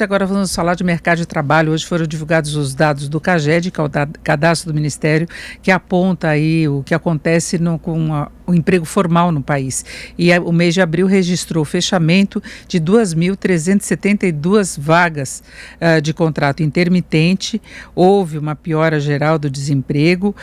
Agora vamos falar de mercado de trabalho. Hoje foram divulgados os dados do CAGED, que é o cadastro do Ministério, que aponta aí o que acontece o emprego formal no país. E o mês de abril registrou o fechamento de 2.372 vagas de contrato intermitente. Houve uma piora geral do desemprego,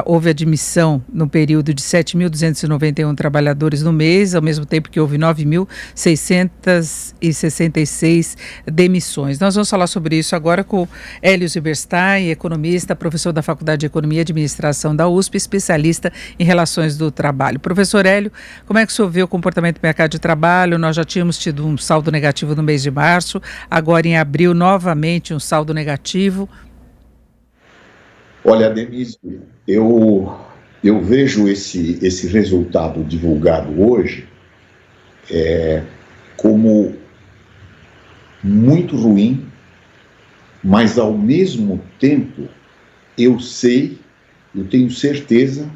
houve admissão no período de 7.291 trabalhadores no mês, ao mesmo tempo que houve 9.666 demissões. Nós vamos falar sobre isso agora com Hélio Zilberstein, economista, professor da Faculdade de Economia e Administração da USP, especialista em relações do trabalho. Professor Hélio, como é que o senhor vê o comportamento do mercado de trabalho? Nós já tínhamos tido um saldo negativo no mês de março, agora em abril novamente um saldo negativo. Olha, Denise, eu vejo esse resultado divulgado hoje como muito ruim, mas ao mesmo tempo eu tenho certeza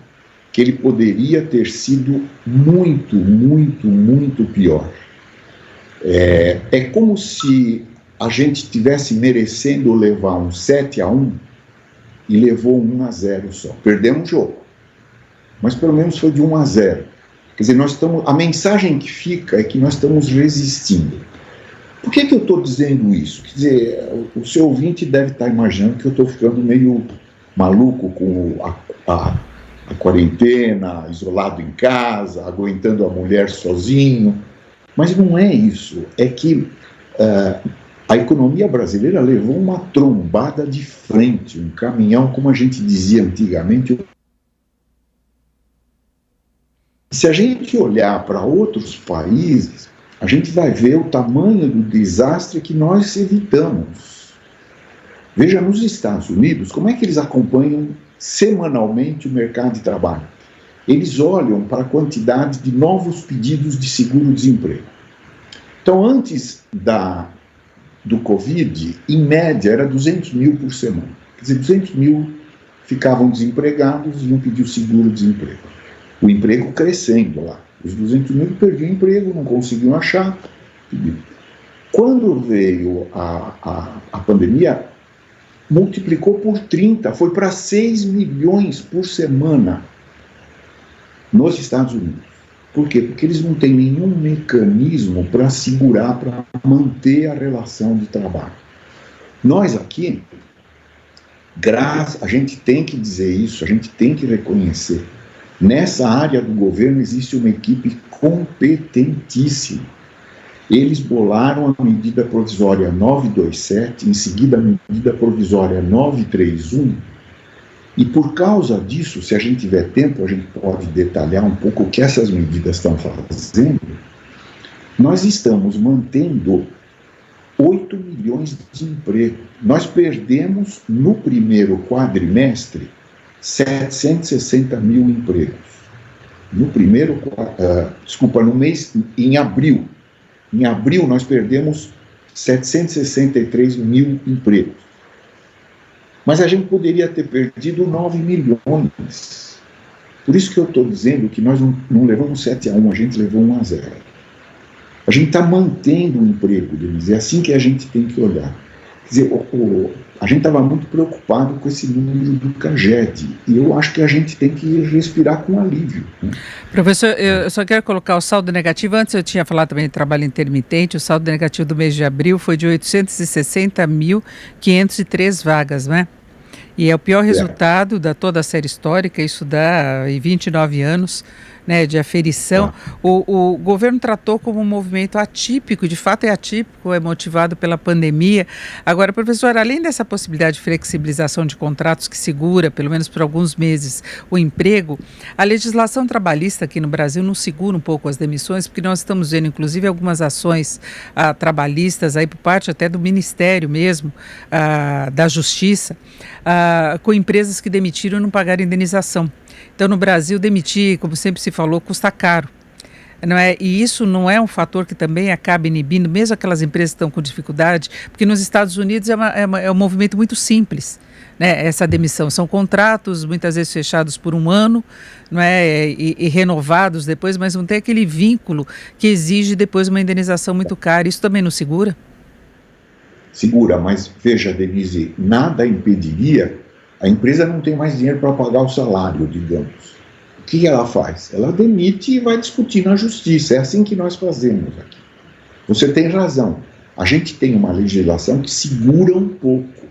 que ele poderia ter sido muito, muito, muito pior. É como se a gente estivesse merecendo levar um 7-1 e levou 1-0 só. Perdemos o jogo, mas pelo menos foi de 1-0. Quer dizer, a mensagem que fica é que nós estamos resistindo. Por que eu estou dizendo isso? Quer dizer, o seu ouvinte deve estar imaginando que eu estou ficando meio maluco com a quarentena, isolado em casa, aguentando a mulher sozinho. Mas não é isso. É que a economia brasileira levou uma trombada de frente, um caminhão, como a gente dizia antigamente. Se a gente olhar para outros países, a gente vai ver o tamanho do desastre que nós evitamos. Veja, nos Estados Unidos, como é que eles acompanham semanalmente o mercado de trabalho? Eles olham para a quantidade de novos pedidos de seguro-desemprego. Então, antes do Covid, em média, era 200 mil por semana. Quer dizer, 200 mil ficavam desempregados e iam pedir o seguro-desemprego. O emprego crescendo lá. Os 200 mil perdiam emprego, não conseguiam achar. Quando veio a pandemia, multiplicou por 30, foi para 6 milhões por semana nos Estados Unidos. Por quê? Porque eles não têm nenhum mecanismo para segurar, para manter a relação de trabalho. Nós aqui, a gente tem que dizer isso, a gente tem que reconhecer. Nessa área do governo existe uma equipe competentíssima. Eles bolaram a medida provisória 927, em seguida a medida provisória 931, e por causa disso, se a gente tiver tempo, a gente pode detalhar um pouco o que essas medidas estão fazendo. Nós estamos mantendo 8 milhões de empregos. Nós perdemos no primeiro quadrimestre 760 mil empregos. Em abril. Em abril nós perdemos 763 mil empregos. Mas a gente poderia ter perdido 9 milhões. Por isso que eu estou dizendo que nós não levamos 7-1, a gente levou 1-0. A gente está mantendo o emprego, Denise, é assim que a gente tem que olhar. Quer dizer, a gente estava muito preocupado com esse número do CAGED, e eu acho que a gente tem que respirar com alívio. Né? Professor, eu só quero colocar o saldo negativo. Antes eu tinha falado também de trabalho intermitente. O saldo negativo do mês de abril foi de 860.503 vagas, né? E é o pior resultado da toda a série histórica, isso dá 29 anos, né, de aferição. O governo tratou como um movimento atípico, de fato é atípico, é motivado pela pandemia. Agora, professor, além dessa possibilidade de flexibilização de contratos que segura, pelo menos por alguns meses, o emprego, a legislação trabalhista aqui no Brasil não segura um pouco as demissões, porque nós estamos vendo, inclusive, algumas ações trabalhistas aí por parte até do Ministério mesmo, da Justiça, com empresas que demitiram e não pagaram indenização. Então, no Brasil, demitir, como sempre se falou, custa caro. Não é? E isso não é um fator que também acaba inibindo, mesmo aquelas empresas que estão com dificuldade, porque nos Estados Unidos é um movimento muito simples, né? Essa demissão. São contratos, muitas vezes fechados por um ano, não é? E renovados depois, mas não tem aquele vínculo que exige depois uma indenização muito cara. Isso também não segura? segura, mas veja, Denise, nada impediria, a empresa não tem mais dinheiro para pagar o salário, digamos. O que ela faz? Ela demite e vai discutir na justiça. É assim que nós fazemos aqui. Você tem razão. A gente tem uma legislação que segura um pouco,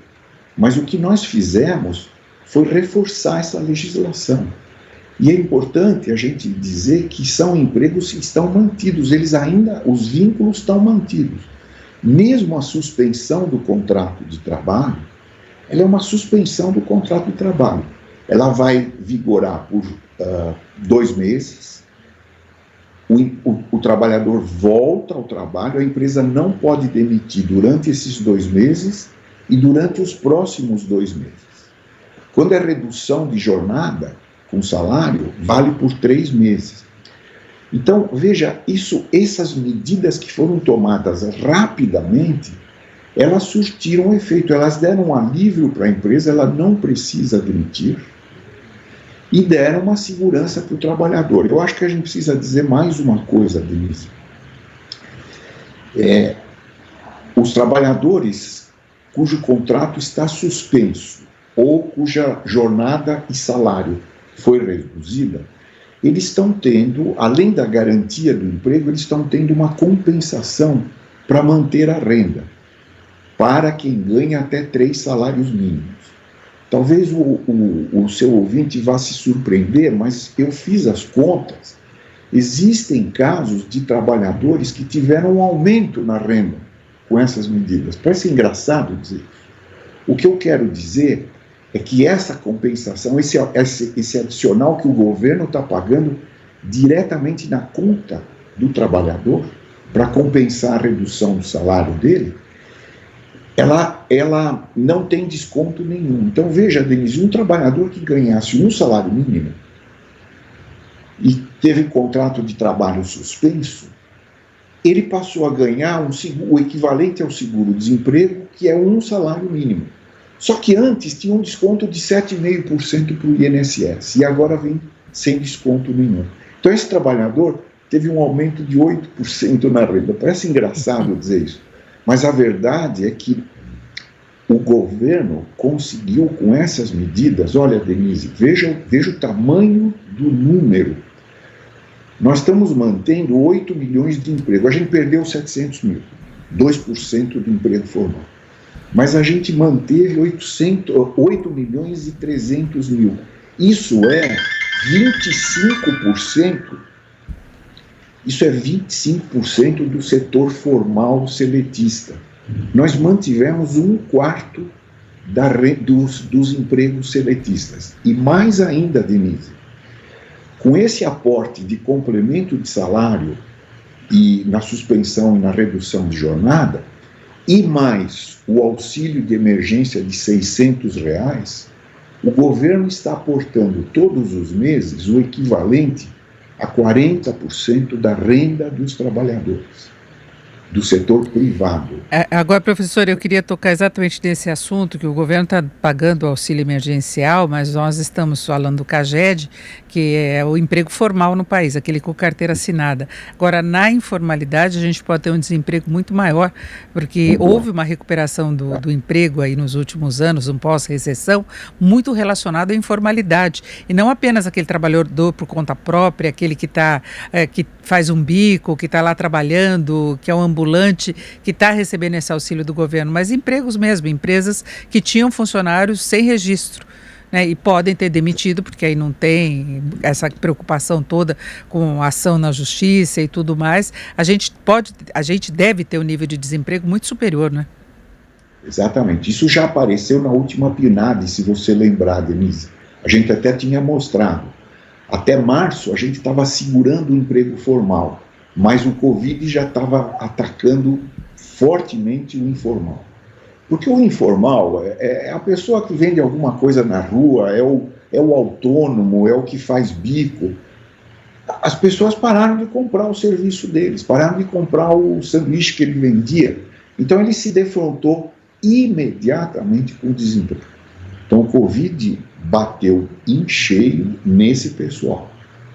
mas o que nós fizemos foi reforçar essa legislação. E é importante a gente dizer que são empregos que estão mantidos, eles ainda, os vínculos estão mantidos. Mesmo a suspensão do contrato de trabalho, ela é uma suspensão do contrato de trabalho. Ela vai vigorar por 2 meses, o trabalhador volta ao trabalho, a empresa não pode demitir durante esses 2 meses e durante os próximos 2 meses. Quando é redução de jornada com salário, vale por 3 meses. Então, veja, essas medidas que foram tomadas rapidamente, elas surtiram efeito, elas deram um alívio para a empresa, ela não precisa demitir, e deram uma segurança para o trabalhador. Eu acho que a gente precisa dizer mais uma coisa, Denise. Os trabalhadores cujo contrato está suspenso, ou cuja jornada e salário foi reduzida, eles estão tendo, além da garantia do emprego, eles estão tendo uma compensação para manter a renda, para quem ganha até 3 salários mínimos. Talvez o seu ouvinte vá se surpreender, mas eu fiz as contas. Existem casos de trabalhadores que tiveram um aumento na renda com essas medidas. Parece engraçado dizer isso. O que eu quero dizer é que essa compensação, esse adicional que o governo está pagando diretamente na conta do trabalhador, para compensar a redução do salário dele, ela não tem desconto nenhum. Então veja, Denise, um trabalhador que ganhasse um salário mínimo e teve contrato de trabalho suspenso, ele passou a ganhar o equivalente ao seguro-desemprego, que é um salário mínimo. Só que antes tinha um desconto de 7,5% para o INSS, e agora vem sem desconto nenhum. Então esse trabalhador teve um aumento de 8% na renda. Parece engraçado dizer isso, mas a verdade é que o governo conseguiu com essas medidas, olha, Denise, veja o tamanho do número. Nós estamos mantendo 8 milhões de emprego, a gente perdeu 700 mil, 2% do emprego formal. Mas a gente manteve 8 milhões e 300 mil. Isso é 25%. Isso é 25% do setor formal seletista. Nós mantivemos 1/4 dos empregos seletistas. E mais ainda, Denise, com esse aporte de complemento de salário e na suspensão e na redução de jornada, e mais o auxílio de emergência de R$600, o governo está aportando todos os meses o equivalente a 40% da renda dos trabalhadores, do setor privado. Agora, professor, eu queria tocar exatamente nesse assunto, que o governo está pagando o auxílio emergencial, mas nós estamos falando do CAGED, que é o emprego formal no país, aquele com carteira assinada. Agora, na informalidade, a gente pode ter um desemprego muito maior, porque houve uma recuperação do emprego aí nos últimos anos, um pós-recessão, muito relacionado à informalidade. E não apenas aquele trabalhador por conta própria, aquele que faz um bico, que está lá trabalhando, que é um ambulante, que está recebendo esse auxílio do governo, mas empregos mesmo, empresas que tinham funcionários sem registro, né, e podem ter demitido, porque aí não tem essa preocupação toda com ação na justiça e tudo mais. A gente deve ter um nível de desemprego muito superior, né? Exatamente. Isso já apareceu na última PNAD, se você lembrar, Denise. A gente até tinha mostrado. Até março, a gente estava segurando o emprego formal, mas o Covid já estava atacando fortemente o informal. Porque o informal é a pessoa que vende alguma coisa na rua, é o autônomo, é o que faz bico. As pessoas pararam de comprar o serviço deles, pararam de comprar o sanduíche que ele vendia. Então ele se defrontou imediatamente com o desemprego. Então o Covid bateu em cheio nesse pessoal.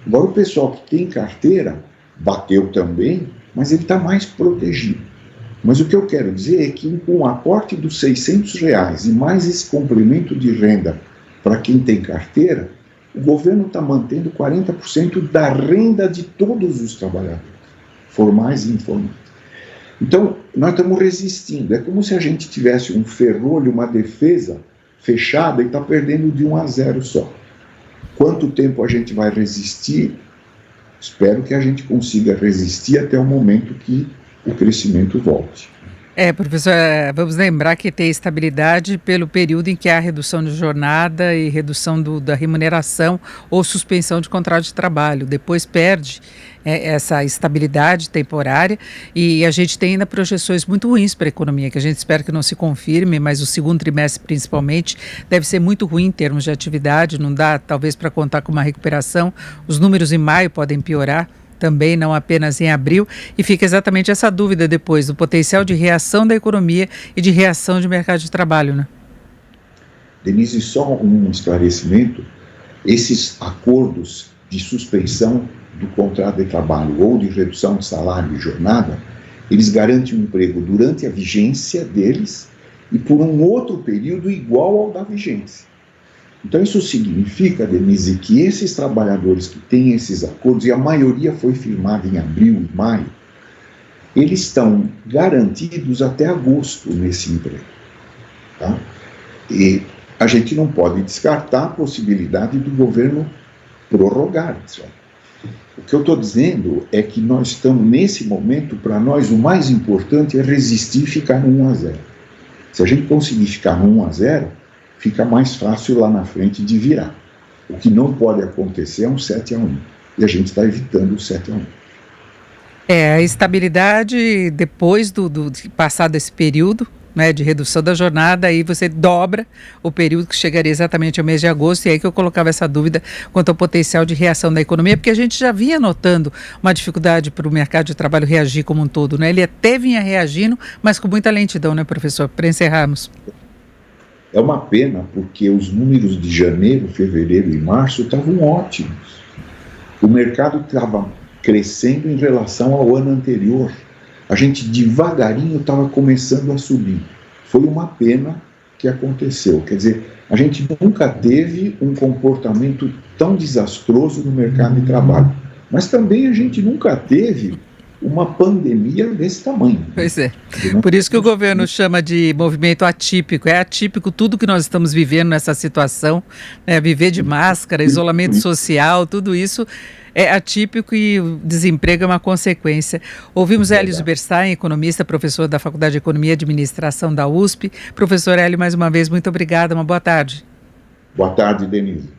Agora o pessoal que tem carteira bateu também, mas ele está mais protegido. Mas o que eu quero dizer é que com o aporte dos R$ 600 e mais esse complemento de renda para quem tem carteira, o governo está mantendo 40% da renda de todos os trabalhadores, formais e informais. Então, nós estamos resistindo. É como se a gente tivesse um ferrolho, uma defesa fechada e está perdendo de 1-0 só. Quanto tempo a gente vai resistir? Espero que a gente consiga resistir até o momento que o crescimento volte. Professor, vamos lembrar que tem estabilidade pelo período em que há redução de jornada e redução da remuneração ou suspensão de contrato de trabalho. Depois perde essa estabilidade temporária e a gente tem ainda projeções muito ruins para a economia, que a gente espera que não se confirme, mas o segundo trimestre principalmente deve ser muito ruim em termos de atividade, não dá talvez para contar com uma recuperação. Os números em maio podem piorar também, não apenas em abril, e fica exatamente essa dúvida depois do potencial de reação da economia e de reação de mercado de trabalho, né? Denise, só um esclarecimento: esses acordos de suspensão do contrato de trabalho ou de redução de salário e jornada, eles garantem um emprego durante a vigência deles e por um outro período igual ao da vigência. Então isso significa, Denise, que esses trabalhadores que têm esses acordos, e a maioria foi firmada em abril e maio, eles estão garantidos até agosto nesse emprego. Tá? E a gente não pode descartar a possibilidade do governo prorrogar isso. O que eu estou dizendo é que nós estamos, nesse momento, para nós, o mais importante é resistir e ficar no 1-0. Se a gente conseguir ficar no 1-0, fica mais fácil lá na frente de virar. O que não pode acontecer é um 7-1. E a gente está evitando o 7-1. A estabilidade depois de passado esse período, né, de redução da jornada, aí você dobra o período que chegaria exatamente ao mês de agosto, e aí que eu colocava essa dúvida quanto ao potencial de reação da economia, porque a gente já vinha notando uma dificuldade para o mercado de trabalho reagir como um todo, né? Ele até vinha reagindo, mas com muita lentidão, né, professor? Para encerrarmos. É uma pena, porque os números de janeiro, fevereiro e março estavam ótimos. O mercado estava crescendo em relação ao ano anterior. A gente devagarinho estava começando a subir. Foi uma pena que aconteceu. Quer dizer, a gente nunca teve um comportamento tão desastroso no mercado de trabalho. Mas também a gente nunca teve uma pandemia desse tamanho. Pois é. Por isso que o governo chama de movimento atípico. É atípico tudo que nós estamos vivendo nessa situação, né? Viver de máscara, isolamento social, tudo isso é atípico e o desemprego é uma consequência. Ouvimos Hélio Zuberstein, economista, professor da Faculdade de Economia e Administração da USP. Professor Hélio, mais uma vez, muito obrigada. Uma boa tarde. Boa tarde, Denise.